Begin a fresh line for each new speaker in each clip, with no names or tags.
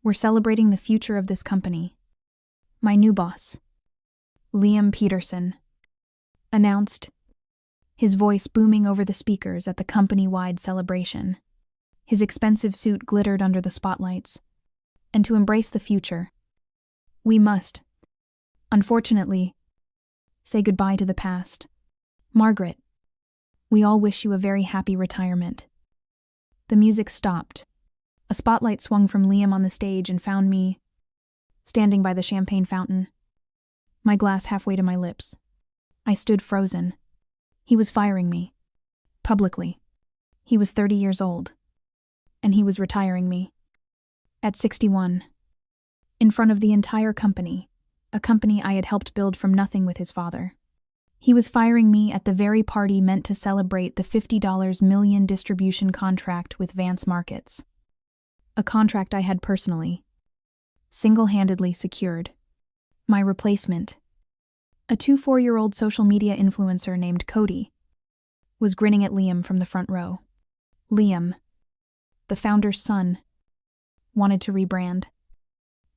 We're celebrating the future of this company. My new boss, Liam Peterson, announced, his voice booming over the speakers at the company-wide celebration. His expensive suit glittered under the spotlights. And to embrace the future, we must, unfortunately, say goodbye to the past. Margaret, we all wish you a very happy retirement. The music stopped. A spotlight swung from Liam on the stage and found me standing by the champagne fountain, my glass halfway to my lips. I stood frozen. He was firing me. Publicly. He was 30 years old. And he was retiring me. At 61. In front of the entire company, a company I had helped build from nothing with his father. He was firing me at the very party meant to celebrate the $50 million distribution contract with Vance Markets. A contract I had personally, single-handedly secured. My replacement, a 24-year-old social media influencer named Cody, was grinning at Liam from the front row. Liam, the founder's son, wanted to rebrand.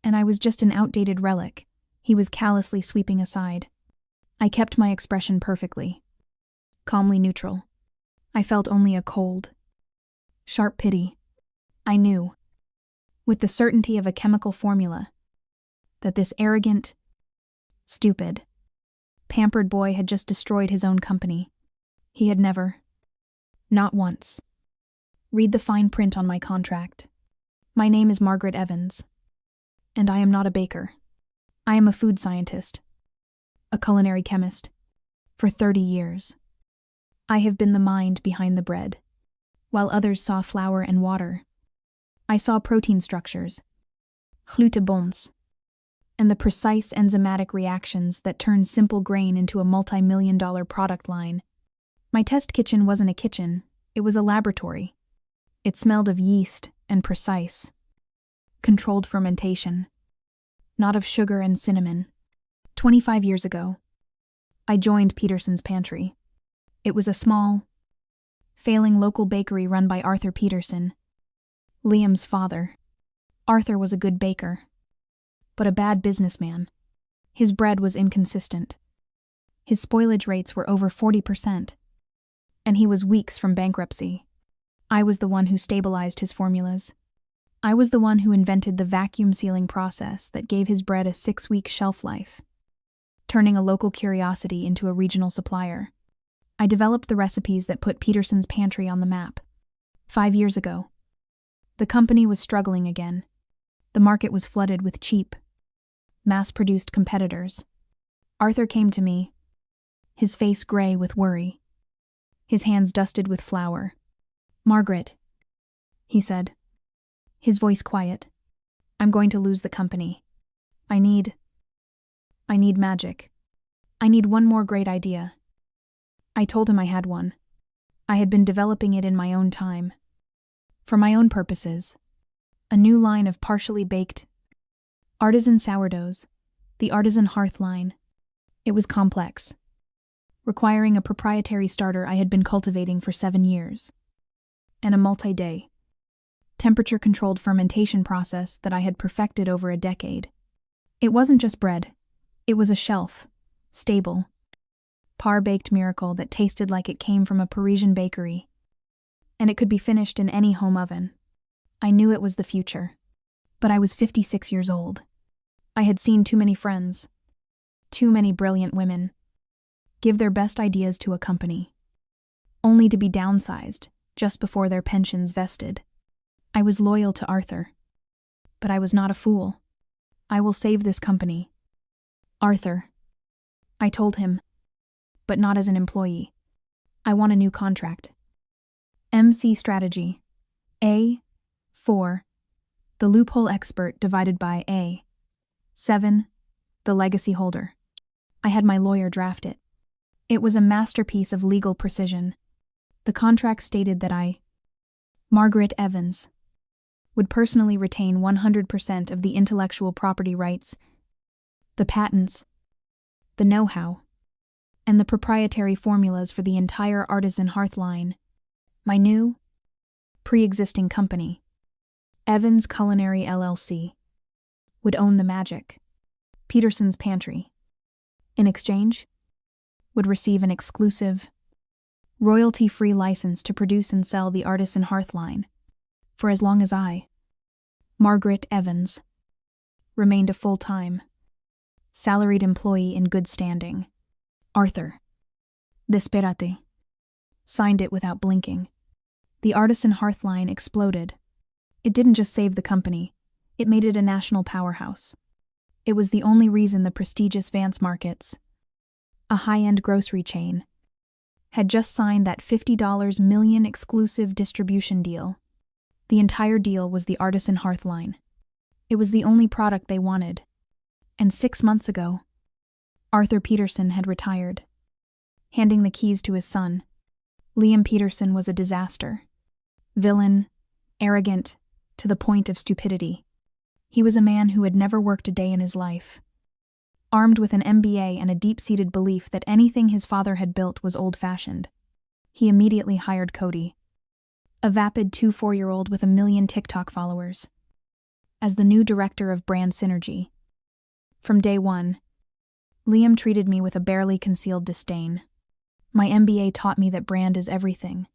And I was just an outdated relic he was callously sweeping aside. I kept my expression perfectly, calmly neutral. I felt only a cold, sharp pity. I knew, with the certainty of a chemical formula, that this arrogant, stupid, pampered boy had just destroyed his own company. He had never, not once. Read the fine print on my contract. My name is Margaret Evans, and I am not a baker. I am a food scientist, a culinary chemist. For 30 years, I have been the mind behind the bread. While others saw flour and water, I saw protein structures, glutebones, and the precise enzymatic reactions that turn simple grain into a multi-million-dollar product line. My test kitchen wasn't a kitchen, it was a laboratory. It smelled of yeast and precise, controlled fermentation, not of sugar and cinnamon. 25 years ago, I joined Peterson's Pantry. It was a small, failing local bakery run by Arthur Peterson, Liam's father. Arthur was a good baker, but a bad businessman. His bread was inconsistent. His spoilage rates were over 40%, and he was weeks from bankruptcy. I was the one who stabilized his formulas. I was the one who invented the vacuum sealing process that gave his bread a 6-week shelf life, turning a local curiosity into a regional supplier. I developed the recipes that put Peterson's Pantry on the map. 5 years ago, the company was struggling again. The market was flooded with cheap, mass-produced competitors. Arthur came to me, his face gray with worry, his hands dusted with flour. "Margaret," he said, his voice quiet, "I'm going to lose the company. I need magic. I need one more great idea." I told him I had one. I had been developing it in my own time. For my own purposes. A new line of partially baked artisan sourdoughs, the Artisan Hearth line. It was complex, requiring a proprietary starter I had been cultivating for 7 years, and a multi-day, temperature-controlled fermentation process that I had perfected over a decade. It wasn't just bread. It was a shelf, stable, par-baked miracle that tasted like it came from a Parisian bakery, and it could be finished in any home oven. I knew it was the future, but I was 56 years old. I had seen too many friends, too many brilliant women, give their best ideas to a company, only to be downsized just before their pensions vested. I was loyal to Arthur, but I was not a fool. I will save this company. Arthur, I told him, but not as an employee. I want a new contract. MC strategy. A4, the loophole expert divided by A7, the legacy holder. I had my lawyer draft it. It was a masterpiece of legal precision. The contract stated that I, Margaret Evans, would personally retain 100% of the intellectual property rights, the patents, the know-how, and the proprietary formulas for the entire Artisan Hearth line. My new, pre-existing company, Evans Culinary LLC. would own the magic. Peterson's Pantry, in exchange, would receive an exclusive, royalty-free license to produce and sell the Artisan Hearth line, for as long as I, Margaret Evans, remained a full-time, salaried employee in good standing. Arthur Desperate signed it without blinking. The Artisan Hearth line exploded. It didn't just save the company, it made it a national powerhouse. It was the only reason the prestigious Vance Markets, a high-end grocery chain, had just signed that $50 million exclusive distribution deal. The entire deal was the Artisan Hearth line. It was the only product they wanted. And 6 months ago, Arthur Peterson had retired, handing the keys to his son. Liam Peterson was a disaster. Villain, arrogant, to the point of stupidity. He was a man who had never worked a day in his life. Armed with an MBA and a deep-seated belief that anything his father had built was old-fashioned, he immediately hired Cody, a vapid 24-year-old with 1 million TikTok followers, as the new director of brand synergy. From day one, Liam treated me with a barely concealed disdain. My MBA taught me that brand is everything.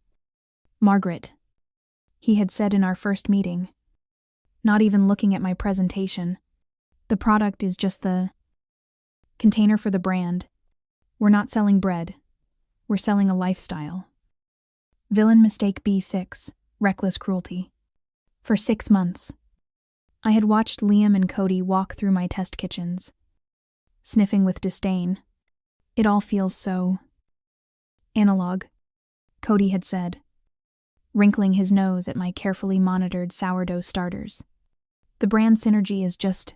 Margaret, he had said in our first meeting, not even looking at my presentation, the product is just the container for the brand. We're not selling bread. We're selling a lifestyle. Villain mistake B6, reckless cruelty. For 6 months, I had watched Liam and Cody walk through my test kitchens, sniffing with disdain. It all feels so analog, Cody had said, wrinkling his nose at my carefully monitored sourdough starters. The brand synergy is just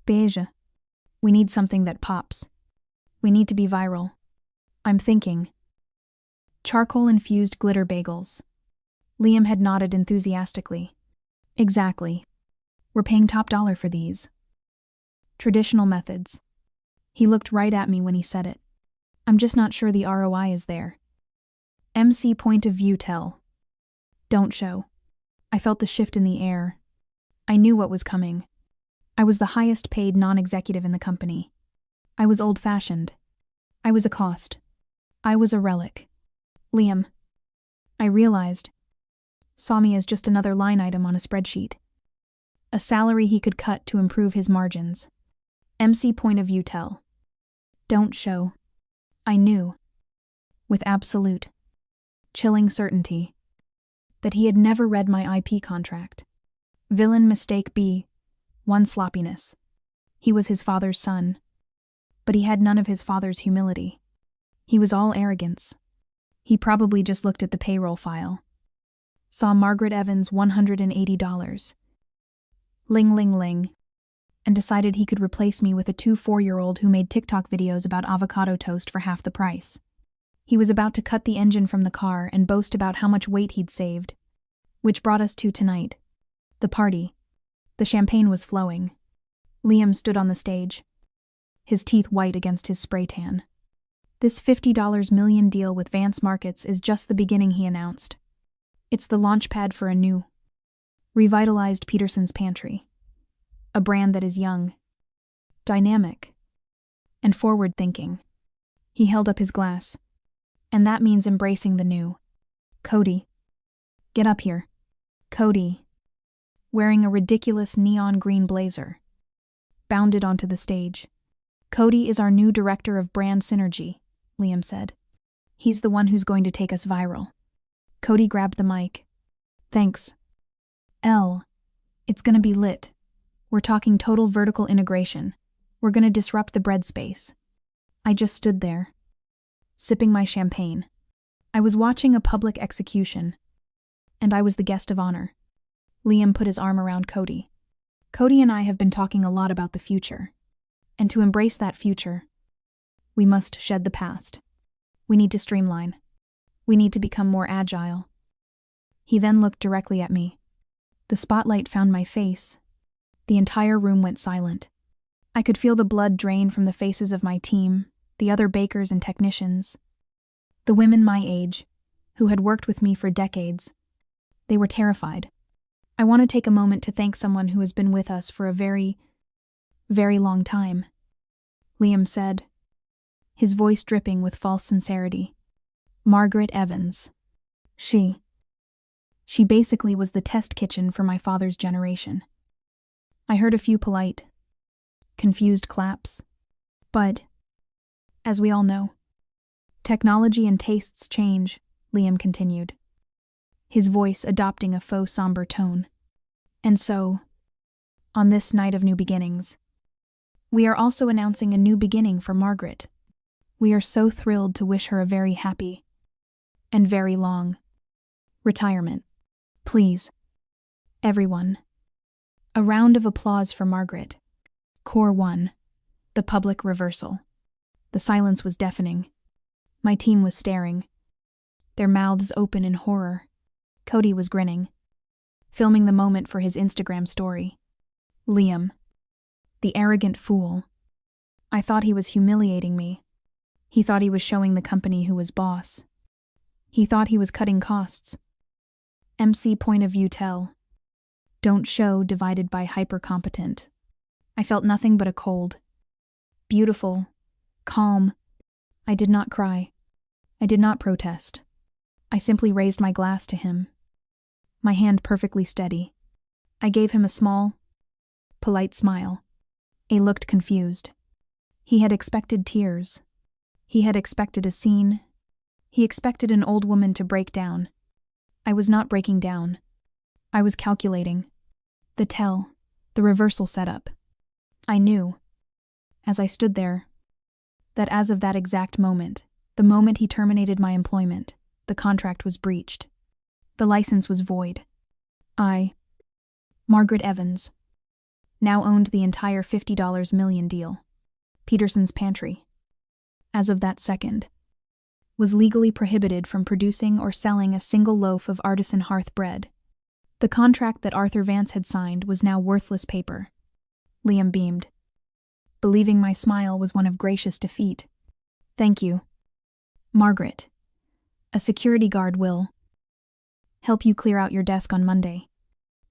beige. We need something that pops. We need to be viral. I'm thinking charcoal-infused glitter bagels. Liam had nodded enthusiastically. Exactly. We're paying top dollar for these. Traditional methods. He looked right at me when he said it. I'm just not sure the ROI is there. MC point of view tell. Don't show. I felt the shift in the air. I knew what was coming. I was the highest paid non-executive in the company. I was old-fashioned. I was a cost. I was a relic. Liam, I realized, saw me as just another line item on a spreadsheet. A salary he could cut to improve his margins. MC point of view tell. Don't show. I knew, with absolute, chilling certainty, that he had never read my IP contract. Villain mistake B, one sloppiness. He was his father's son, but he had none of his father's humility. He was all arrogance. He probably just looked at the payroll file, saw Margaret Evans' $180, ling ling ling, and decided he could replace me with a 4-year-old who made TikTok videos about avocado toast for half the price. He was about to cut the engine from the car and boast about how much weight he'd saved. Which brought us to tonight. The party. The champagne was flowing. Liam stood on the stage, his teeth white against his spray tan. This $50 million deal with Vance Markets is just the beginning, he announced. It's the launchpad for a new, revitalized Peterson's Pantry. A brand that is young, dynamic, and forward-thinking. He held up his glass. And that means embracing the new. Cody. Get up here. Cody, wearing a ridiculous neon green blazer, bounded onto the stage. Cody is our new director of brand synergy, Liam said. He's the one who's going to take us viral. Cody grabbed the mic. Thanks. It's gonna be lit. We're talking total vertical integration. We're gonna disrupt the bread space. I just stood there, sipping my champagne. I was watching a public execution, and I was the guest of honor. Liam put his arm around Cody. Cody and I have been talking a lot about the future. And to embrace that future, we must shed the past. We need to streamline. We need to become more agile. He then looked directly at me. The spotlight found my face. The entire room went silent. I could feel the blood drain from the faces of my team, the other bakers and technicians. The women my age, who had worked with me for decades. They were terrified. I want to take a moment to thank someone who has been with us for a very, very long time, Liam said, his voice dripping with false sincerity. Margaret Evans. She basically was the test kitchen for my father's generation. I heard a few polite, confused claps. But, as we all know, technology and tastes change, Liam continued, his voice adopting a faux somber tone. And so, on this night of new beginnings, we are also announcing a new beginning for Margaret. We are so thrilled to wish her a very happy and very long retirement. Please, everyone, a round of applause for Margaret. Core 1. The public reversal. The silence was deafening. My team was staring, their mouths open in horror. Cody was grinning, filming the moment for his Instagram story. Liam, the arrogant fool. I thought he was humiliating me. He thought he was showing the company who was boss. He thought he was cutting costs. MC point of view tell. Don't show divided by hyper-competent. I felt nothing but a cold. Beautiful. Calm. I did not cry. I did not protest. I simply raised my glass to him, my hand perfectly steady. I gave him a small, polite smile. He looked confused. He had expected tears. He had expected a scene. He expected an old woman to break down. I was not breaking down. I was calculating. The reversal setup. I knew, as I stood there, that as of that exact moment, the moment he terminated my employment, the contract was breached. The license was void. I, Margaret Evans, now owned the entire $50 million deal. Peterson's Pantry, as of that second, was legally prohibited from producing or selling a single loaf of Artisan Hearth bread. The contract that Arthur Vance had signed was now worthless paper. Liam beamed, believing my smile was one of gracious defeat. Thank you, Margaret. A security guard will help you clear out your desk on Monday.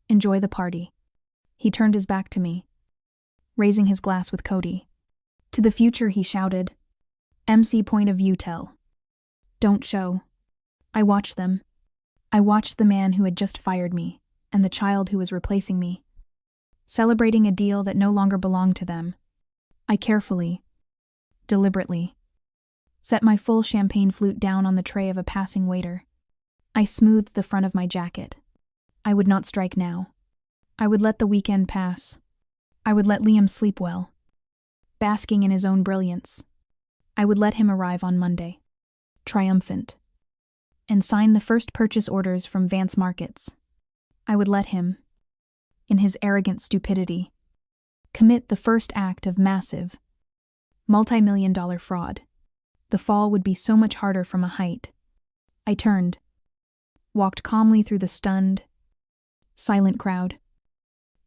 Enjoy the party. He turned his back to me, raising his glass with Cody. To the future, he shouted. MC point of view tell. Don't show. I watched them. I watched the man who had just fired me, and the child who was replacing me, celebrating a deal that no longer belonged to them. I carefully, deliberately, set my full champagne flute down on the tray of a passing waiter. I smoothed the front of my jacket. I would not strike now. I would let the weekend pass. I would let Liam sleep well, basking in his own brilliance. I would let him arrive on Monday, triumphant, and sign the first purchase orders from Vance Markets. I would let him, in his arrogant stupidity, commit the first act of massive, multi-million-dollar fraud. The fall would be so much harder from a height. I turned, walked calmly through the stunned, silent crowd,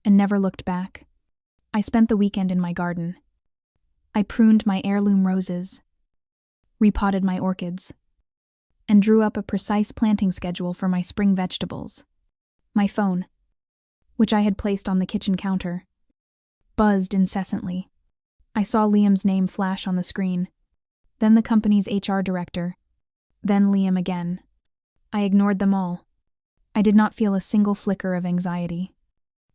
and never looked back. I spent the weekend in my garden. I pruned my heirloom roses, repotted my orchids, and drew up a precise planting schedule for my spring vegetables. My phone, which I had placed on the kitchen counter, buzzed incessantly. I saw Liam's name flash on the screen, then the company's HR director, then Liam again. I ignored them all. I did not feel a single flicker of anxiety.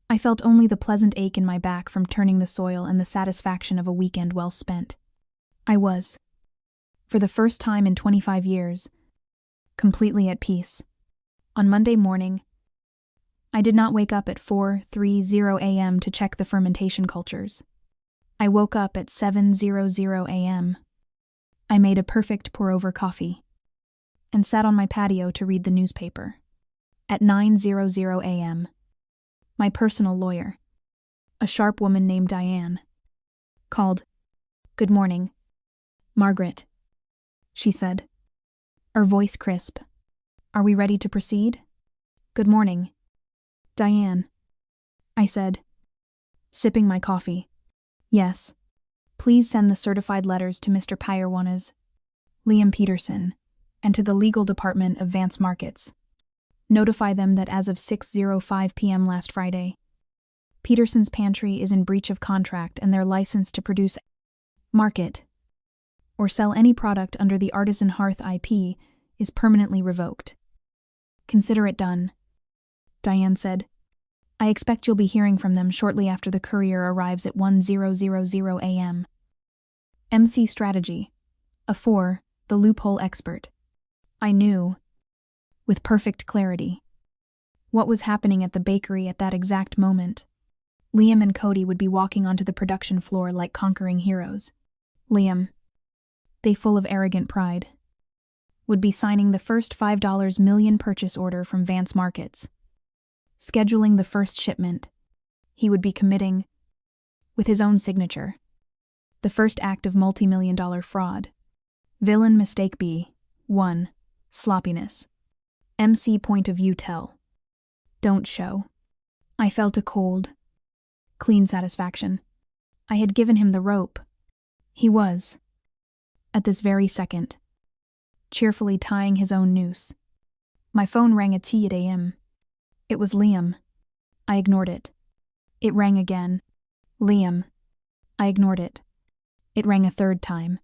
I felt only the pleasant ache in my back from turning the soil and the satisfaction of a weekend well spent. I was, for the first time in 25 years, completely at peace. On Monday morning, I did not wake up at 4:30 a.m. to check the fermentation cultures. I woke up at 7:00 a.m. I made a perfect pour-over coffee and sat on my patio to read the newspaper. At 9:00 a.m., my personal lawyer, a sharp woman named Diane, called. Good morning, Margaret, she said, her voice crisp. Are we ready to proceed? Good morning, Diane, I said, sipping my coffee. Yes. Please send the certified letters to Mr. Pyerwanas, Liam Peterson, and to the legal department of Vance Markets. Notify them that as of 6:05 p.m. last Friday, Peterson's Pantry is in breach of contract and their license to produce, market, or sell any product under the Artisan Hearth IP is permanently revoked. Consider it done, Diane said. I expect you'll be hearing from them shortly after the courier arrives at 10:00 a.m. MC Strategy. A4, the loophole expert. I knew, with perfect clarity, what was happening at the bakery at that exact moment. Liam and Cody would be walking onto the production floor like conquering heroes. Liam, they full of arrogant pride, would be signing the first $5 million purchase order from Vance Markets. Scheduling the first shipment, he would be committing, with his own signature, the first act of multi-million-dollar fraud. Villain mistake B. 1. Sloppiness. MC point of view tell. Don't show. I felt a cold, clean satisfaction. I had given him the rope. He was, at this very second, cheerfully tying his own noose. My phone rang at 8 a.m. It was Liam. I ignored it. It rang again. Liam. I ignored it. It rang a third time.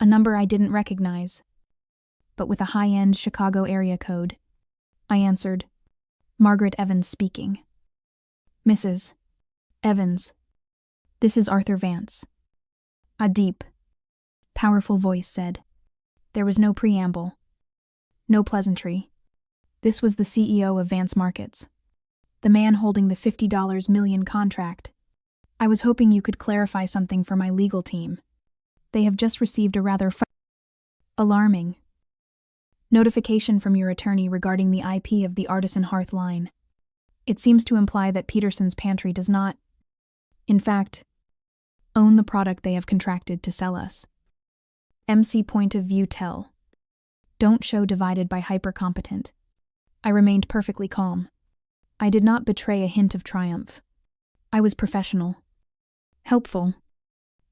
A number I didn't recognize, but with a high-end Chicago area code. I answered. Margaret Evans speaking. Mrs. Evans. This is Arthur Vance. A deep, powerful voice said. There was no preamble. No pleasantry. This was the CEO of Vance Markets. The man holding the $50 million contract. I was hoping you could clarify something for my legal team. They have just received a rather alarming notification from your attorney regarding the IP of the Artisan Hearth line. It seems to imply that Peterson's Pantry does not, in fact, own the product they have contracted to sell us. MC point of view tell. Don't show divided by hyper-competent. I remained perfectly calm. I did not betray a hint of triumph. I was professional, helpful,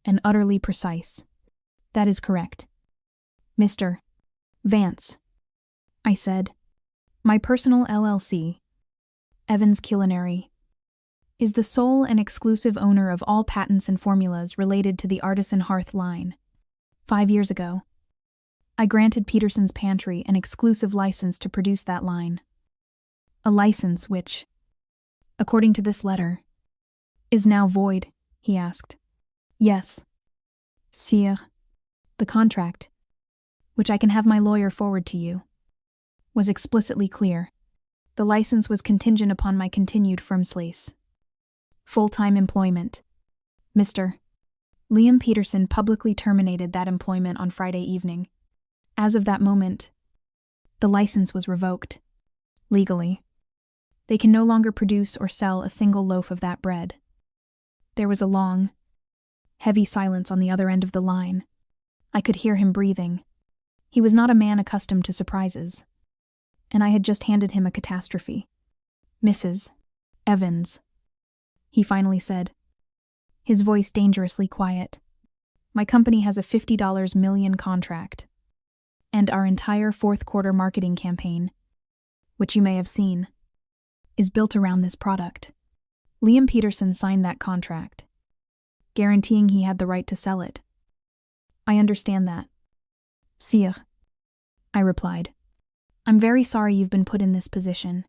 and utterly precise. That is correct. Mr. Vance, I said. My personal LLC, Evans Culinary, is the sole and exclusive owner of all patents and formulas related to the Artisan Hearth line. 5 years ago, I granted Peterson's Pantry an exclusive license to produce that line. A license which, according to this letter, is now void, he asked. Yes, sire. The contract, which I can have my lawyer forward to you, was explicitly clear. The license was contingent upon my continued firmslice. Full-time employment. Mr. Liam Peterson publicly terminated that employment on Friday evening. As of that moment, the license was revoked. Legally, they can no longer produce or sell a single loaf of that bread. There was a long, heavy silence on the other end of the line. I could hear him breathing. He was not a man accustomed to surprises, and I had just handed him a catastrophe. Mrs. Evans, he finally said, his voice dangerously quiet. My company has a $50 million contract, and our entire fourth quarter marketing campaign, which you may have seen, is built around this product. Liam Peterson signed that contract, guaranteeing he had the right to sell it. I understand that, sire, I replied. I'm very sorry you've been put in this position,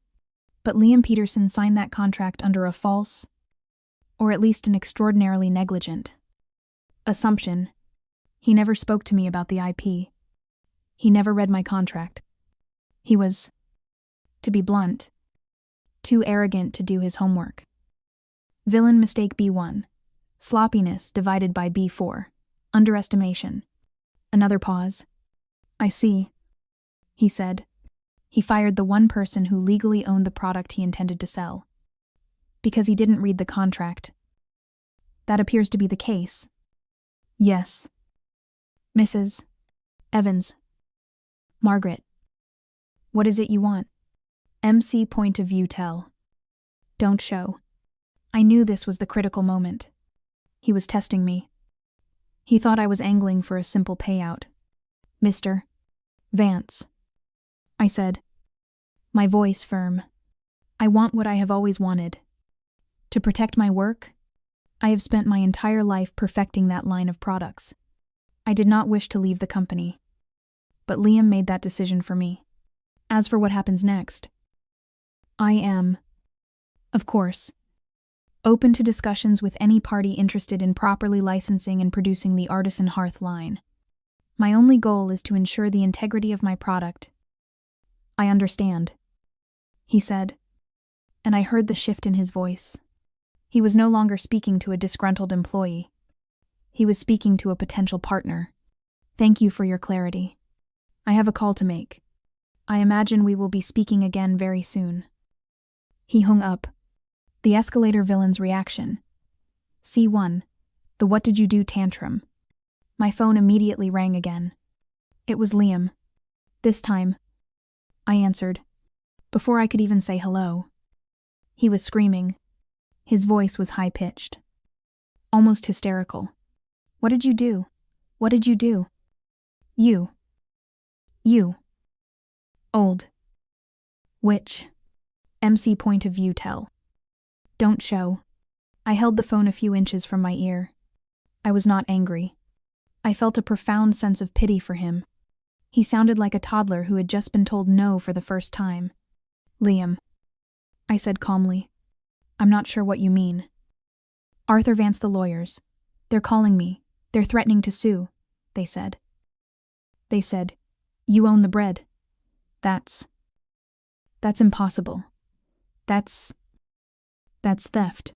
but Liam Peterson signed that contract under a false, or at least an extraordinarily negligent, assumption. He never spoke to me about the IP. He never read my contract. He was, to be blunt, too arrogant to do his homework. Villain mistake B1. Sloppiness divided by B4. Underestimation. Another pause. I see, he said. He fired the one person who legally owned the product he intended to sell, because he didn't read the contract. That appears to be the case. Yes. Mrs. Evans. Margaret. What is it you want? MC point of view tell. Don't show. I knew this was the critical moment. He was testing me. He thought I was angling for a simple payout. Mr. Vance, I said. My voice firm. I want what I have always wanted. To protect my work, I have spent my entire life perfecting that line of products. I did not wish to leave the company. But Liam made that decision for me. As for what happens next, I am, of course, open to discussions with any party interested in properly licensing and producing the Artisan Hearth line. My only goal is to ensure the integrity of my product. I understand, he said, and I heard the shift in his voice. He was no longer speaking to a disgruntled employee. He was speaking to a potential partner. Thank you for your clarity. I have a call to make. I imagine we will be speaking again very soon. He hung up. The escalator villain's reaction. C1. The what did you do tantrum. My phone immediately rang again. It was Liam. This time, I answered, before I could even say hello. He was screaming. His voice was high-pitched. Almost hysterical. What did you do? What did you do? You. Old. Which? MC point of view tell. Don't show. I held the phone a few inches from my ear. I was not angry. I felt a profound sense of pity for him. He sounded like a toddler who had just been told no for the first time. Liam, I said calmly. I'm not sure what you mean. Arthur Vance, the lawyers. They're calling me. They're threatening to sue, they said. They said, you own the bread. That's impossible. That's theft.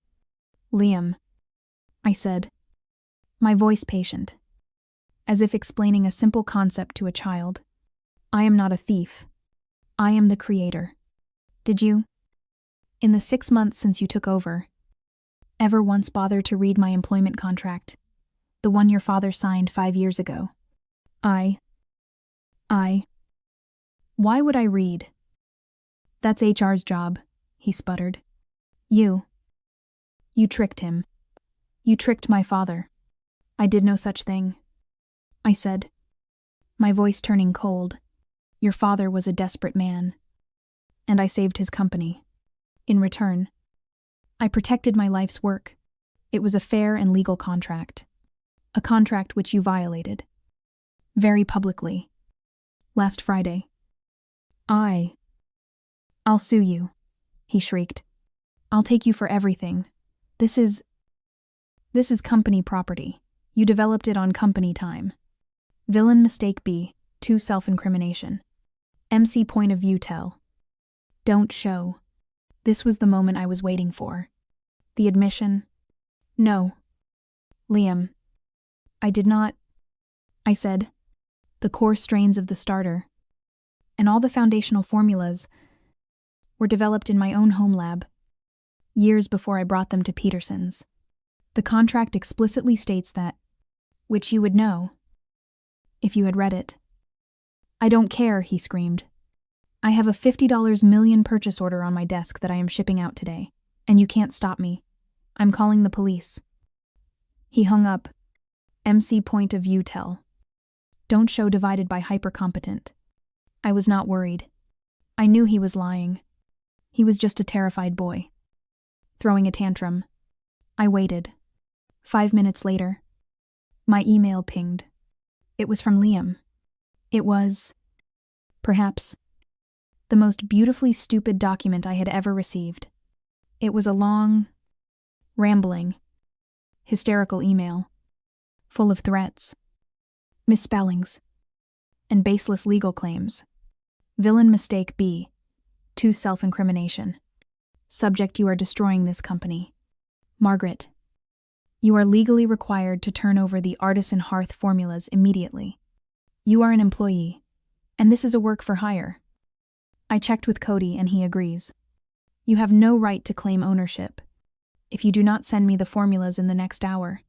Liam, I said, my voice patient, as if explaining a simple concept to a child. I am not a thief. I am the creator. Did you, in the 6 months since you took over, ever once bother to read my employment contract, the one your father signed 5 years ago? Why would I read? That's HR's job, he sputtered. You tricked him. You tricked my father. I did no such thing, I said, my voice turning cold. Your father was a desperate man, and I saved his company. In return, I protected my life's work. It was a fair and legal contract. A contract which you violated. Very publicly. Last Friday. I'll sue you, he shrieked. I'll take you for everything. This is company property. You developed it on company time. Villain mistake B, 2 self-incrimination. MC point of view tell. Don't show. This was the moment I was waiting for. The admission. No. Liam. I did not, I said. The core strains of the starter, and all the foundational formulas, were developed in my own home lab, years before I brought them to Peterson's. The contract explicitly states that, which you would know, if you had read it. I don't care, he screamed. I have a $50 million purchase order on my desk that I am shipping out today, and you can't stop me. I'm calling the police. He hung up. MC point of view tell. Don't show divided by hypercompetent. I was not worried. I knew he was lying. He was just a terrified boy. Throwing a tantrum. I waited. 5 minutes later, my email pinged. It was from Liam. It was, perhaps, the most beautifully stupid document I had ever received. It was a long, rambling, hysterical email, full of threats, misspellings, and baseless legal claims. Villain mistake B, 2 self-incrimination. Subject, you are destroying this company. Margaret, you are legally required to turn over the Artisan Hearth formulas immediately. You are an employee, and this is a work for hire. I checked with Cody and he agrees. You have no right to claim ownership. If you do not send me the formulas in the next hour,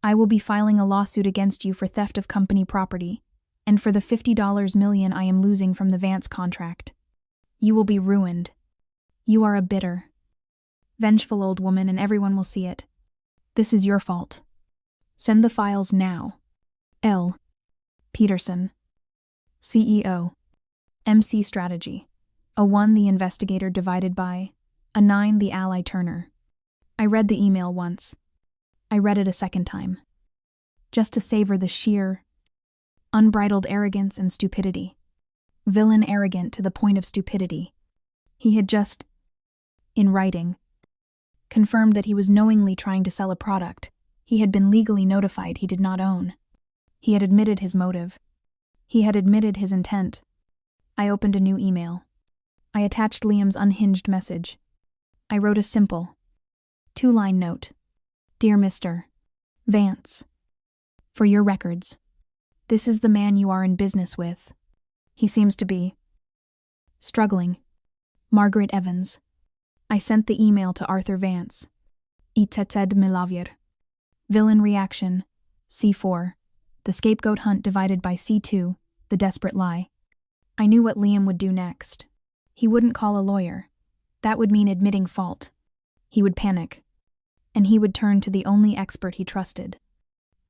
I will be filing a lawsuit against you for theft of company property and for the $50 million I am losing from the Vance contract. You will be ruined. You are a bitter, vengeful old woman, and everyone will see it. This is your fault. Send the files now. L. Peterson, CEO, MC Strategy, A 1 the investigator divided by, a 9 the ally Turner. I read the email once. I read it a second time. Just to savor the sheer, unbridled arrogance and stupidity. Villain arrogant to the point of stupidity. He had just, in writing, confirmed that he was knowingly trying to sell a product he had been legally notified he did not own. He had admitted his motive. He had admitted his intent. I opened a new email. I attached Liam's unhinged message. I wrote a simple, 2-line note. Dear Mr. Vance, for your records, this is the man you are in business with. He seems to be struggling. Margaret Evans. I sent the email to Arthur Vance. humiliated. Villain reaction. C4. The scapegoat hunt divided by C2. The desperate lie. I knew what Liam would do next. He wouldn't call a lawyer. That would mean admitting fault. He would panic. And he would turn to the only expert he trusted.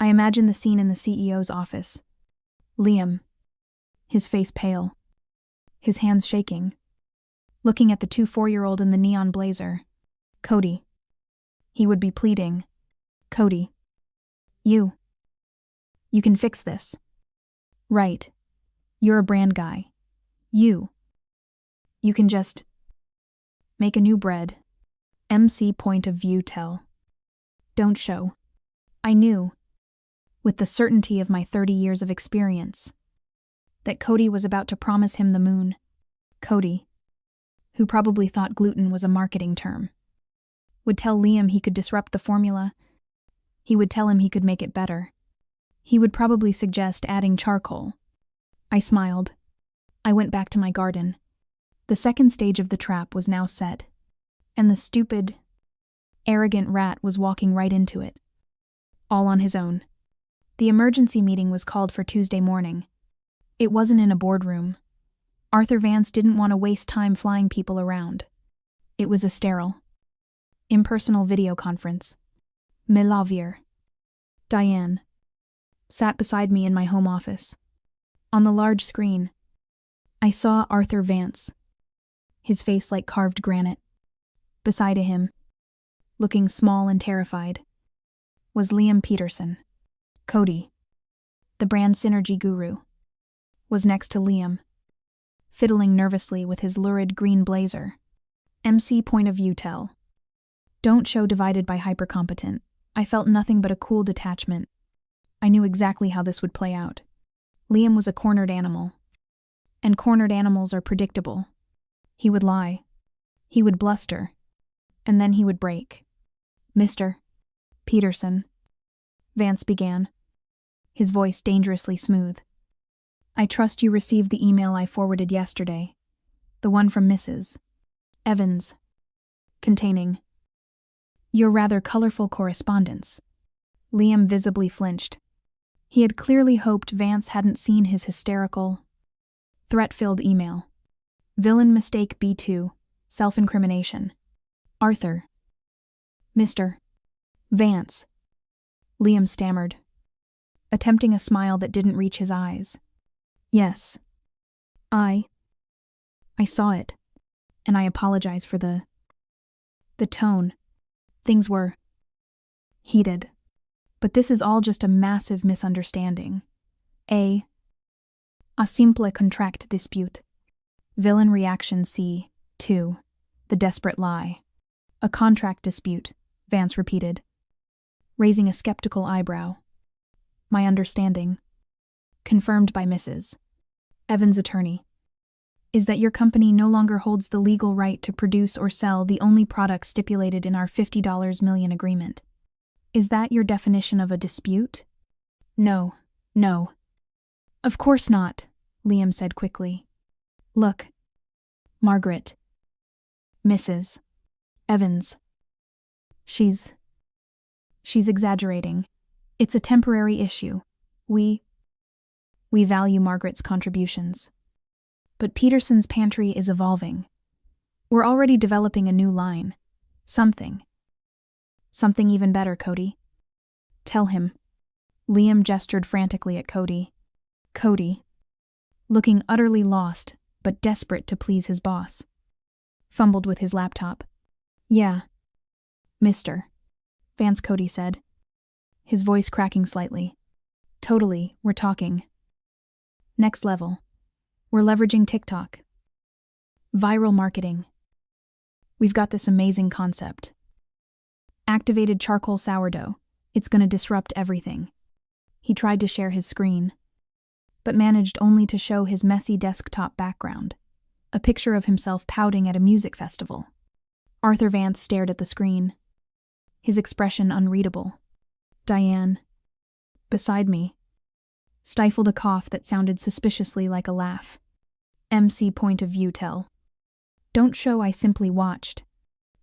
I imagined the scene in the CEO's office. Liam. His face pale. His hands shaking. Looking at the 4-year-old in the neon blazer. Cody. He would be pleading. Cody. You can fix this. Right. You're a brand guy. You can just make a new bread. MC point of view tell. Don't show. I knew, with the certainty of my 30 years of experience, that Cody was about to promise him the moon. Cody, who probably thought gluten was a marketing term, would tell Liam he could disrupt the formula. He would tell him he could make it better. He would probably suggest adding charcoal. I smiled. I went back to my garden. The second stage of the trap was now set, and the stupid, arrogant rat was walking right into it. All on his own. The emergency meeting was called for Tuesday morning. It wasn't in a boardroom. Arthur Vance didn't want to waste time flying people around. It was a sterile, impersonal video conference. Melavier. Diane. Sat beside me in my home office. On the large screen, I saw Arthur Vance, his face like carved granite. Beside him, looking small and terrified, was Liam Peterson. Cody, the brand synergy guru, was next to Liam, fiddling nervously with his lurid green blazer. MC point of view tell. Don't show divided by hypercompetent. I felt nothing but a cool detachment. I knew exactly how this would play out. Liam was a cornered animal. And cornered animals are predictable. He would lie. He would bluster. And then he would break. Mr. Peterson, Vance began, his voice dangerously smooth. I trust you received the email I forwarded yesterday, the one from Mrs. Evans, containing your rather colorful correspondence. Liam visibly flinched. He had clearly hoped Vance hadn't seen his hysterical, threat-filled email. Villain mistake B2, self-incrimination. Arthur. Mr. Vance. Liam stammered, attempting a smile that didn't reach his eyes. Yes. I saw it, and I apologize for the tone. Things were heated. But this is all just a massive misunderstanding. A simple contract dispute. Villain reaction C2. The desperate lie. A contract dispute, Vance repeated, raising a skeptical eyebrow. My understanding, confirmed by Mrs. Evans' attorney, is that your company no longer holds the legal right to produce or sell the only product stipulated in our $50 million agreement. Is that your definition of a dispute? No. Of course not, Liam said quickly. Look, Margaret. Mrs. Evans. She's exaggerating. It's a temporary issue. We value Margaret's contributions. But Peterson's pantry is evolving. We're already developing a new line. Something even better, Cody. Tell him. Liam gestured frantically at Cody. Cody, looking utterly lost, but desperate to please his boss. Fumbled with his laptop. Yeah. Mister. Vance Cody said, his voice cracking slightly. Totally, we're talking. Next level. We're leveraging TikTok. Viral marketing. We've got this amazing concept. Activated charcoal sourdough. It's gonna disrupt everything. He tried to share his screen, but managed only to show his messy desktop background, a picture of himself pouting at a music festival. Arthur Vance stared at the screen, his expression unreadable. Diane, beside me, stifled a cough that sounded suspiciously like a laugh. MC point of view tell. Don't show I simply watched.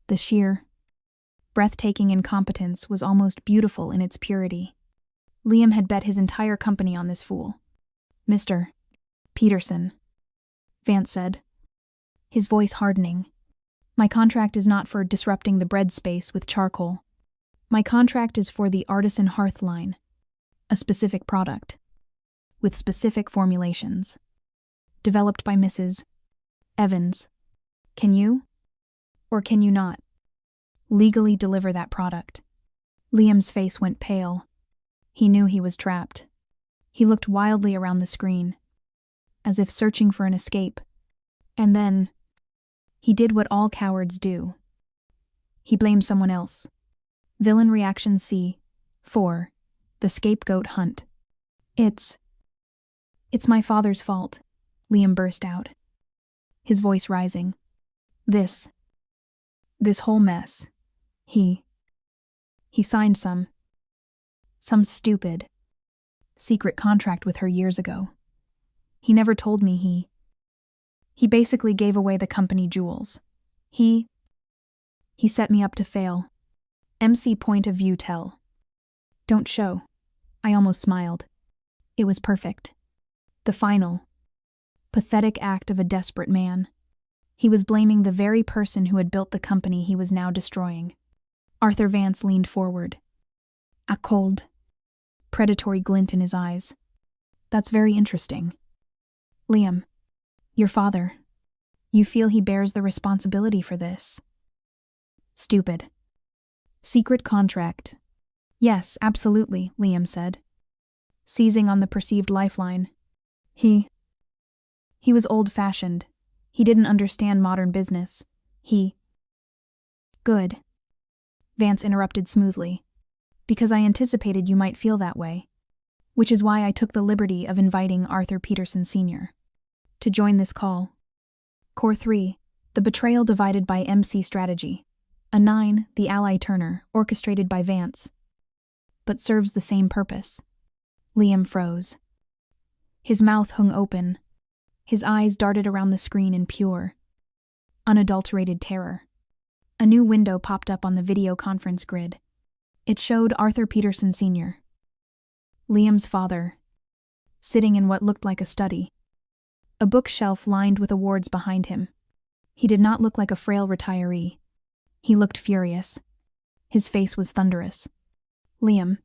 The sheer, breathtaking incompetence was almost beautiful in its purity. Liam had bet his entire company on this fool. Mr. Peterson, Vance said, his voice hardening. My contract is not for disrupting the bread space with charcoal. My contract is for the Artisan Hearth line, a specific product, with specific formulations, developed by Mrs. Evans. Can you, or can you not, legally deliver that product? Liam's face went pale. He knew he was trapped. He looked wildly around the screen, as if searching for an escape. And then, he did what all cowards do. He blamed someone else. Villain reaction C. 4. The scapegoat hunt. It's my father's fault, Liam burst out, his voice rising. This whole mess. He signed some stupid, secret contract with her years ago. He never told me he basically gave away the company jewels. He set me up to fail. MC point of view tell. Don't show. I almost smiled. It was perfect. The final, pathetic act of a desperate man. He was blaming the very person who had built the company he was now destroying. Arthur Vance leaned forward, a cold, predatory glint in his eyes. That's very interesting. Liam, your father, you feel he bears the responsibility for this? Stupid. Secret contract. Yes, absolutely, Liam said, seizing on the perceived lifeline. He was old-fashioned. He didn't understand modern business. Good. Vance interrupted smoothly. Because I anticipated you might feel that way. Which is why I took the liberty of inviting Arthur Peterson Sr. to join this call. Core 3, the betrayal divided by MC strategy. A 9, the ally Turner, orchestrated by Vance. But serves the same purpose. Liam froze. His mouth hung open. His eyes darted around the screen in pure, unadulterated terror. A new window popped up on the video conference grid. It showed Arthur Peterson Sr., Liam's father, sitting in what looked like a study. A bookshelf lined with awards behind him. He did not look like a frail retiree. He looked furious. His face was thunderous. Liam,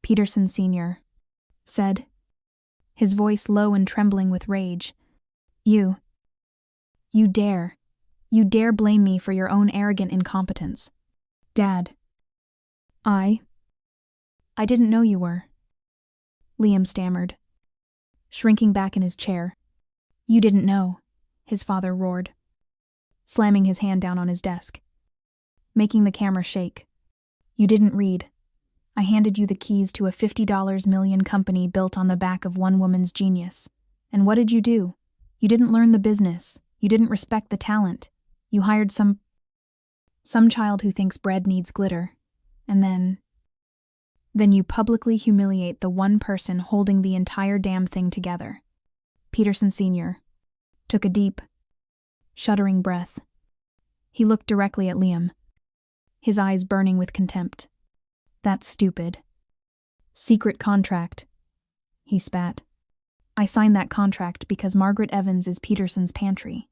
Peterson Sr., said, his voice low and trembling with rage. You dare blame me for your own arrogant incompetence. Dad. I didn't know you were. Liam stammered, shrinking back in his chair. You didn't know, his father roared, slamming his hand down on his desk, making the camera shake. You didn't read. I handed you the keys to a $50 million company built on the back of one woman's genius. And what did you do? You didn't learn the business. You didn't respect the talent. You hired some child who thinks bread needs glitter. And then you publicly humiliate the one person holding the entire damn thing together. Peterson Sr. took a deep, shuddering breath. He looked directly at Liam, his eyes burning with contempt. That's stupid. Secret contract, he spat. I signed that contract because Margaret Evans is Peterson's pantry.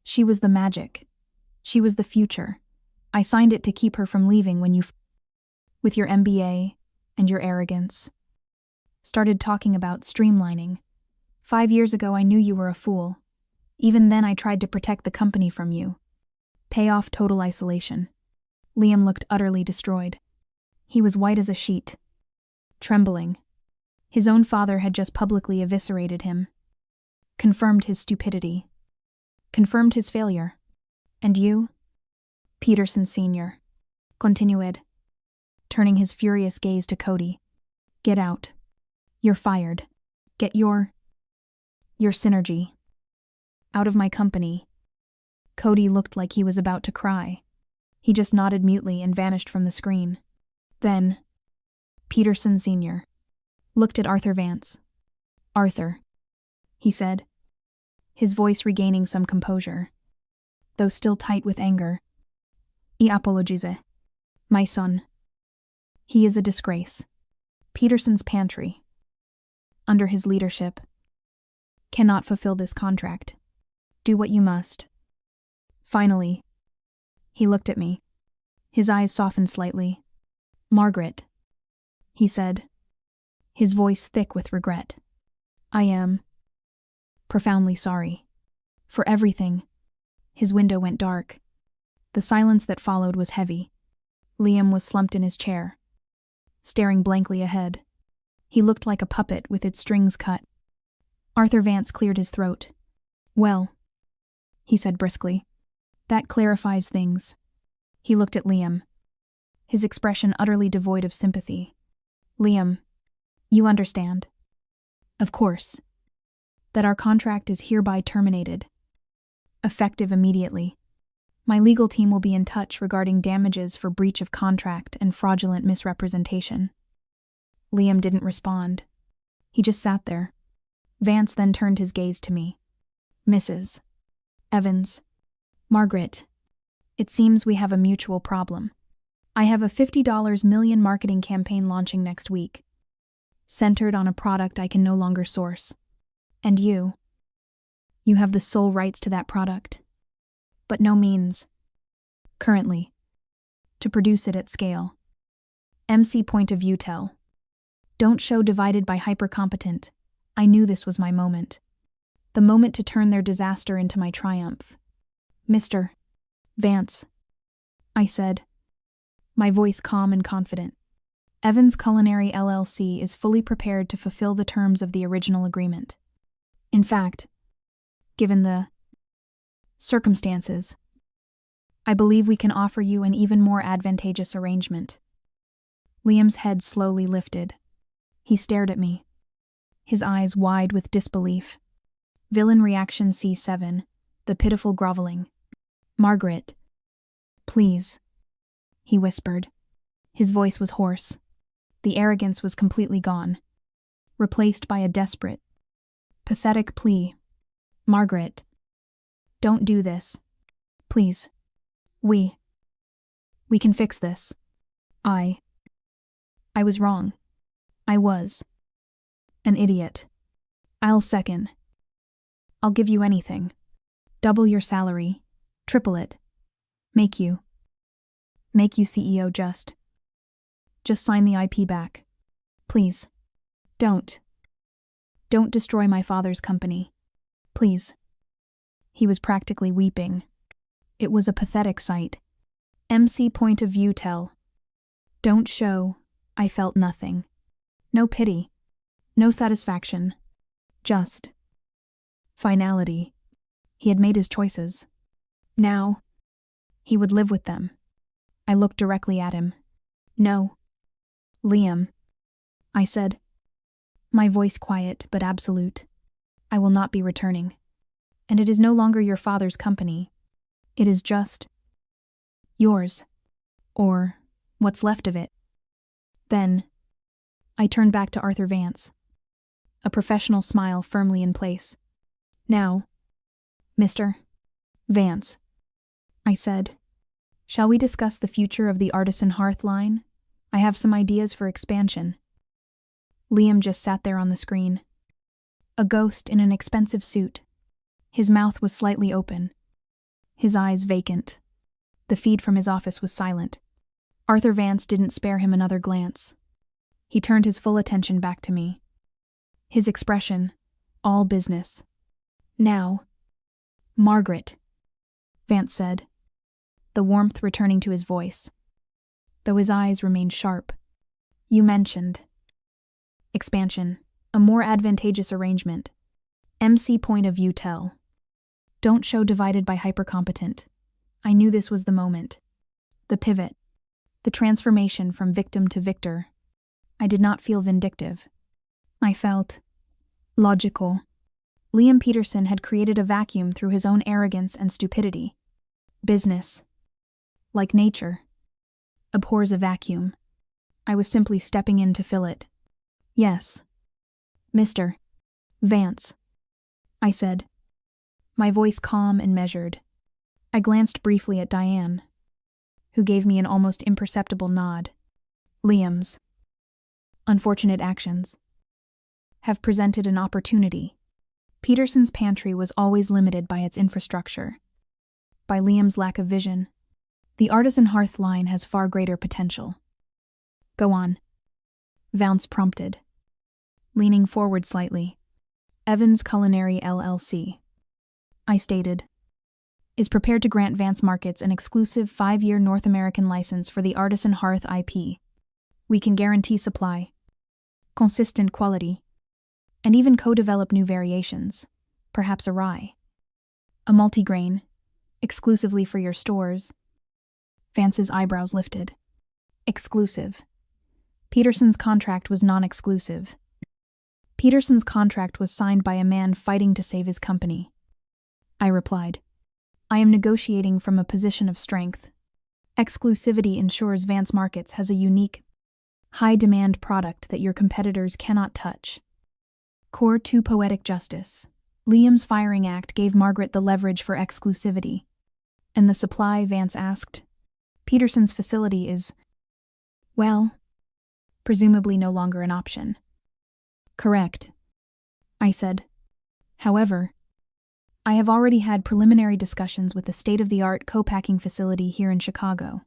She was the magic. She was the future. I signed it to keep her from leaving when you, with your MBA and your arrogance, started talking about streamlining. 5 years ago I knew you were a fool. Even then I tried to protect the company from you. Pay off total isolation. Liam looked utterly destroyed. He was white as a sheet. Trembling. His own father had just publicly eviscerated him. Confirmed his stupidity. Confirmed his failure. And you? Peterson Sr. Continued, turning his furious gaze to Cody. Get out. You're fired. Get your synergy out of my company. Cody looked like he was about to cry. He just nodded mutely and vanished from the screen. Then, Peterson Sr. looked at Arthur Vance. Arthur, he said, his voice regaining some composure, though still tight with anger. I apologize. My son. He is a disgrace. Peterson's pantry, under his leadership, cannot fulfill this contract. Do what you must. Finally, he looked at me. His eyes softened slightly. Margaret, he said, his voice thick with regret. I am profoundly sorry. For everything. His window went dark. The silence that followed was heavy. Liam was slumped in his chair, staring blankly ahead. He looked like a puppet with its strings cut. Arthur Vance cleared his throat. Well, he said briskly, that clarifies things. He looked at Liam, his expression utterly devoid of sympathy. Liam, you understand, of course, that our contract is hereby terminated, effective immediately. My legal team will be in touch regarding damages for breach of contract and fraudulent misrepresentation. Liam didn't respond. He just sat there. Vance then turned his gaze to me. Mrs. Evans. Margaret, it seems we have a mutual problem. I have a $50 million marketing campaign launching next week, centered on a product I can no longer source. And you have the sole rights to that product, but no means, currently, to produce it at scale. MC point of view tell. Don't show divided by hypercompetent. I knew this was my moment. The moment to turn their disaster into my triumph. Mr. Vance, I said, my voice calm and confident. Evans Culinary LLC is fully prepared to fulfill the terms of the original agreement. In fact, given the circumstances, I believe we can offer you an even more advantageous arrangement. Liam's head slowly lifted. He stared at me, his eyes wide with disbelief. Villain reaction C7, the pitiful groveling. Margaret, please, he whispered. His voice was hoarse. The arrogance was completely gone, replaced by a desperate, pathetic plea. Margaret, don't do this. Please. We can fix this. I was wrong. I was an idiot. I'll give you anything. Double your salary. Triple it. Make you CEO. Just sign the IP back. Please. Don't destroy my father's company. Please. He was practically weeping. It was a pathetic sight. MC point of view tell. Don't show. I felt nothing. No pity. No satisfaction. Just finality. He had made his choices. Now, he would live with them. I looked directly at him. No. Liam, I said, my voice quiet but absolute. I will not be returning. And it is no longer your father's company. It is just yours, or what's left of it. Then, I turned back to Arthur Vance, a professional smile firmly in place. Now, Mr. Vance, I said, shall we discuss the future of the Artisan Hearth line? I have some ideas for expansion. Liam just sat there on the screen, a ghost in an expensive suit. His mouth was slightly open, his eyes vacant. The feed from his office was silent. Arthur Vance didn't spare him another glance. He turned his full attention back to me. His expression, all business. Now, Margaret, Vance said, the warmth returning to his voice, though his eyes remained sharp. You mentioned expansion, a more advantageous arrangement. MC point of view tell. Don't show divided by hypercompetent. I knew this was the moment. The pivot. The transformation from victim to victor. I did not feel vindictive. I felt logical. Liam Peterson had created a vacuum through his own arrogance and stupidity. Business, like nature, abhors a vacuum. I was simply stepping in to fill it. Yes, Mr. Vance, I said, my voice calm and measured. I glanced briefly at Diane, who gave me an almost imperceptible nod. Liam's unfortunate actions have presented an opportunity. Peterson's pantry was always limited by its infrastructure. By Liam's lack of vision, the Artisan Hearth line has far greater potential. Go on, Vance prompted, leaning forward slightly. Evans Culinary LLC, I stated, is prepared to grant Vance Markets an exclusive 5-year North American license for the Artisan Hearth IP. We can guarantee supply, consistent quality, and even co-develop new variations, perhaps a rye, a multigrain, exclusively for your stores. Vance's eyebrows lifted. Exclusive. Peterson's contract was non-exclusive. Peterson's contract was signed by a man fighting to save his company. I replied, I am negotiating from a position of strength. Exclusivity ensures Vance Markets has a unique, high-demand product that your competitors cannot touch. Core to poetic justice. Liam's firing act gave Margaret the leverage for exclusivity. And the supply, Vance asked. Peterson's facility is, well, presumably no longer an option. Correct, I said. However, I have already had preliminary discussions with the state-of-the-art co-packing facility here in Chicago,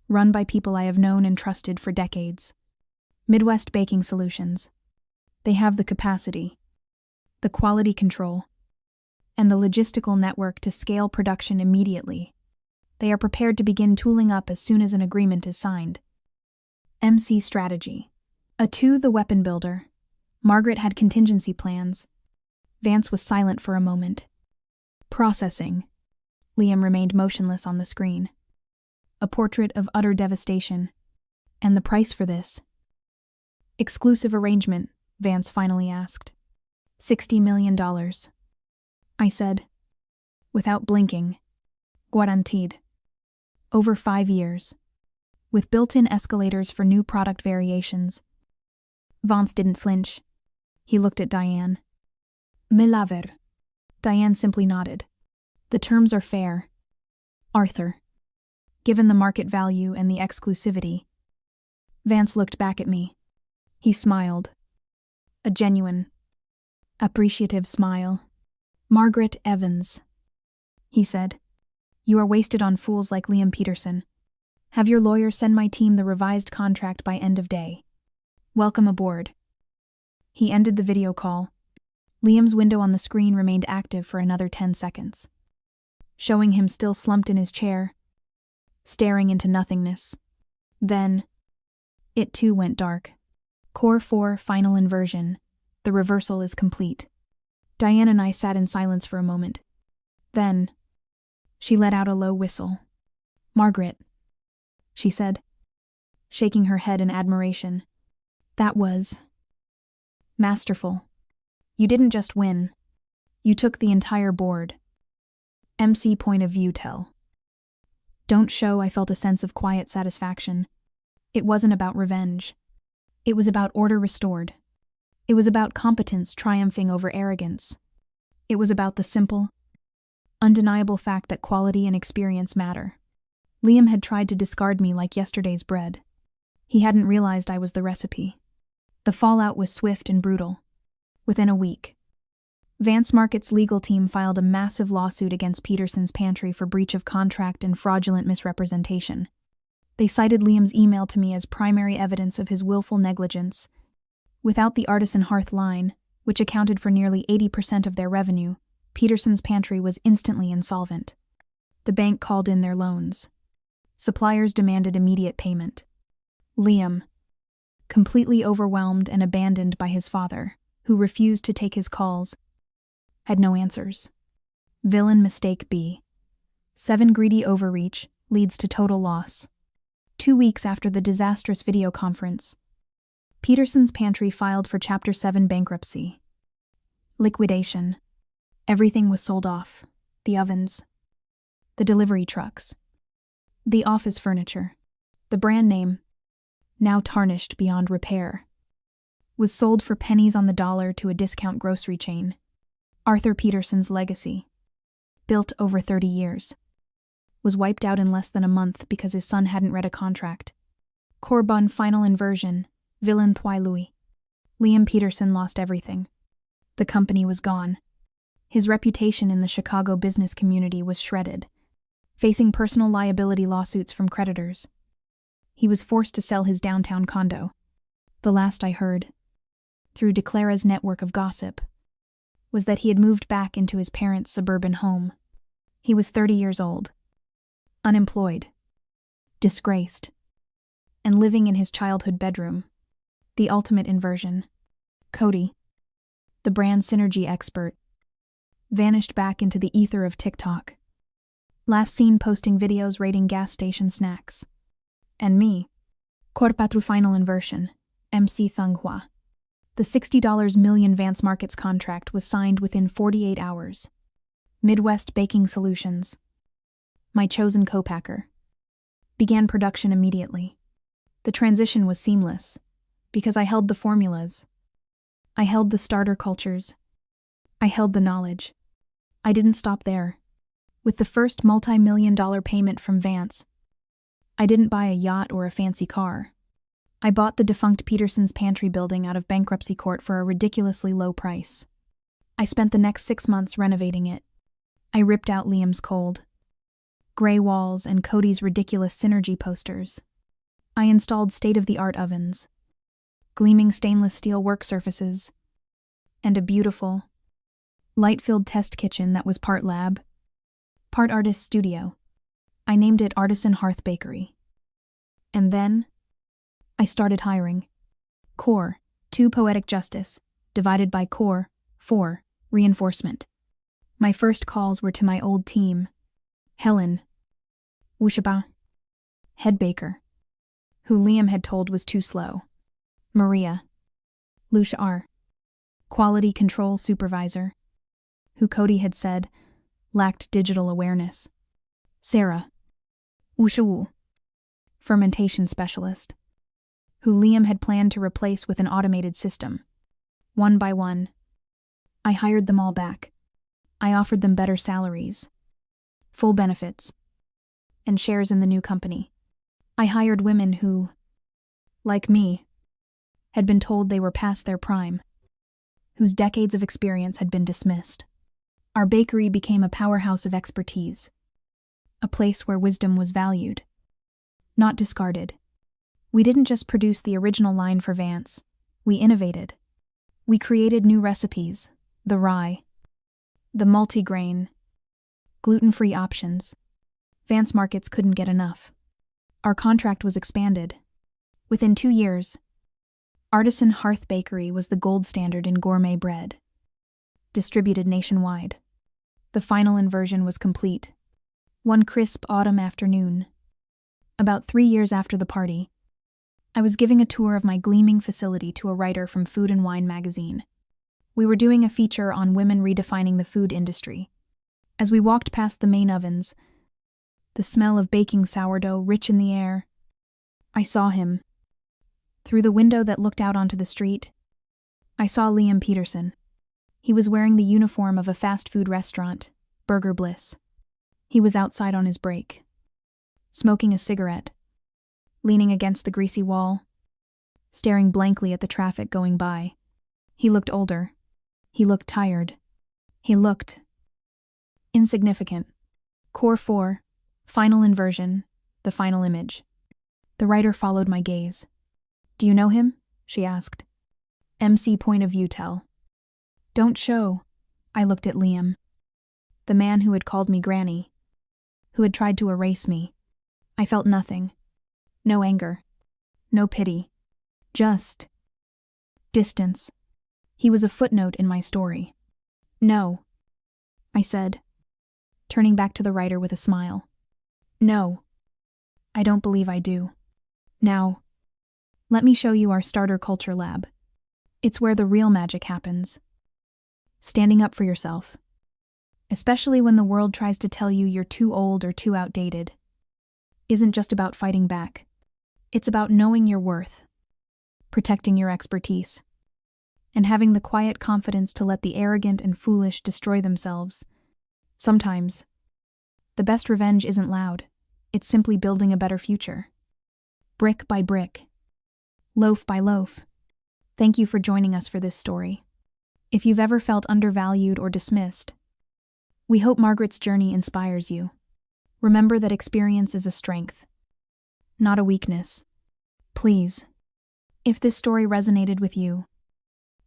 run by people I have known and trusted for decades. Midwest Baking Solutions. They have the capacity, the quality control, and the logistical network to scale production immediately. They are prepared to begin tooling up as soon as an agreement is signed. MC strategy. The weapon builder. Margaret had contingency plans. Vance was silent for a moment. Processing. Liam remained motionless on the screen. A portrait of utter devastation. And the price for this? Exclusive arrangement, Vance finally asked. $60 million. I said, without blinking. Guaranteed. Over 5 years. With built-in escalators for new product variations. Vance didn't flinch. He looked at Diane. Me laver. Diane simply nodded. The terms are fair. Arthur. Given the market value and the exclusivity. Vance looked back at me. He smiled. A genuine, appreciative smile. Margaret Evans, he said. You are wasted on fools like Liam Peterson. Have your lawyer send my team the revised contract by end of day. Welcome aboard. He ended the video call. Liam's window on the screen remained active for another 10 seconds, showing him still slumped in his chair, staring into nothingness. Then, it too went dark. Core 4 final inversion. The reversal is complete. Diane and I sat in silence for a moment. Then, she let out a low whistle. Margaret, she said, shaking her head in admiration. That was masterful. You didn't just win. You took the entire board. MC point of view tell. Don't show I felt a sense of quiet satisfaction. It wasn't about revenge. It was about order restored. It was about competence triumphing over arrogance. It was about the simple, undeniable fact that quality and experience matter. Liam had tried to discard me like yesterday's bread. He hadn't realized I was the recipe. The fallout was swift and brutal. Within a week, Vance Markets' legal team filed a massive lawsuit against Peterson's pantry for breach of contract and fraudulent misrepresentation. They cited Liam's email to me as primary evidence of his willful negligence. Without the Artisan Hearth line, which accounted for nearly 80% of their revenue, Peterson's pantry was instantly insolvent. The bank called in their loans. Suppliers demanded immediate payment. Liam, completely overwhelmed and abandoned by his father, who refused to take his calls, had no answers. Villain mistake B. 7 greedy overreach leads to total loss. 2 weeks after the disastrous video conference, Peterson's pantry filed for Chapter 7 bankruptcy. Liquidation. Everything was sold off. The ovens, the delivery trucks, the office furniture. The brand name, now tarnished beyond repair, was sold for pennies on the dollar to a discount grocery chain. Arthur Peterson's legacy, built over 30 years, was wiped out in less than a month because his son hadn't read a contract. Corbin final inversion, villain Thwy Louis. Liam Peterson lost everything. The company was gone. His reputation in the Chicago business community was shredded, facing personal liability lawsuits from creditors. He was forced to sell his downtown condo. The last I heard, through DeClara's network of gossip, was that he had moved back into his parents' suburban home. He was 30 years old, unemployed, disgraced, and living in his childhood bedroom. The ultimate inversion. Cody, the brand synergy expert, vanished back into the ether of TikTok. Last seen posting videos rating gas station snacks. And me. Corpatru final inversion. MC Thunghua. The $60 million Vance Markets contract was signed within 48 hours. Midwest Baking Solutions, my chosen co-packer, began production immediately. The transition was seamless, because I held the formulas. I held the starter cultures. I held the knowledge. I didn't stop there. With the first multi-million-dollar payment from Vance, I didn't buy a yacht or a fancy car. I bought the defunct Peterson's pantry building out of bankruptcy court for a ridiculously low price. I spent the next 6 months renovating it. I ripped out Liam's cold gray walls and Cody's ridiculous synergy posters. I installed state-of-the-art ovens, gleaming stainless steel work surfaces, and a beautiful, light-filled test kitchen that was part lab, part artist studio. I named it Artisan Hearth Bakery. And then I started hiring. Core, 2 poetic justice, divided by core, 4, reinforcement. My first calls were to my old team. Helen, Wushaba, head baker, who Liam had told was too slow. Maria, Lucia R., quality control supervisor, who Cody had said lacked digital awareness. Sarah, Wushawu, fermentation specialist, who Liam had planned to replace with an automated system. One by one, I hired them all back. I offered them better salaries, full benefits, and shares in the new company. I hired women who, like me, had been told they were past their prime, whose decades of experience had been dismissed. Our bakery became a powerhouse of expertise, a place where wisdom was valued, not discarded. We didn't just produce the original line for Vance, we innovated. We created new recipes, the rye, the multigrain, gluten-free options. Vance Markets couldn't get enough. Our contract was expanded. Within 2 years, Artisan Hearth Bakery was the gold standard in gourmet bread, distributed nationwide. The final inversion was complete. One crisp autumn afternoon, about 3 years after the party, I was giving a tour of my gleaming facility to a writer from Food and Wine magazine. We were doing a feature on women redefining the food industry. As we walked past the main ovens, the smell of baking sourdough rich in the air, I saw him. Through the window that looked out onto the street, I saw Liam Peterson. He was wearing the uniform of a fast food restaurant, Burger Bliss. He was outside on his break, smoking a cigarette, leaning against the greasy wall, staring blankly at the traffic going by. He looked older. He looked tired. He looked insignificant. Core 4, final inversion, the final image. The writer followed my gaze. "Do you know him?" she asked. MC point of view tell. "Don't show." I looked at Liam. the man who had called me Granny, who had tried to erase me. I felt nothing. No anger. No pity. Just distance. He was a footnote in my story. No, I said, turning back to the writer with a smile. No, I don't believe I do. Now, let me show you our starter culture lab. It's where the real magic happens. Standing up for yourself. Especially when the world tries to tell you you're too old or too outdated. Isn't just about fighting back. It's about knowing your worth, protecting your expertise, and having the quiet confidence to let the arrogant and foolish destroy themselves. Sometimes, the best revenge isn't loud. It's simply building a better future. Brick by brick. Loaf by loaf. Thank you for joining us for this story. If you've ever felt undervalued or dismissed, we hope Margaret's journey inspires you. Remember that experience is a strength, not a weakness. Please, if this story resonated with you,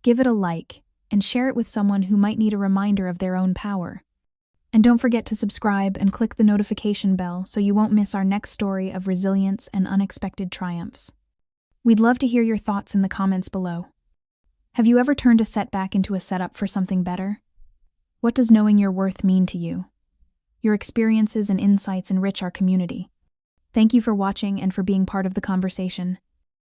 give it a like and share it with someone who might need a reminder of their own power. And don't forget to subscribe and click the notification bell so you won't miss our next story of resilience and unexpected triumphs. We'd love to hear your thoughts in the comments below. Have you ever turned a setback into a setup for something better? What does knowing your worth mean to you? Your experiences and insights enrich our community. Thank you for watching and for being part of the conversation.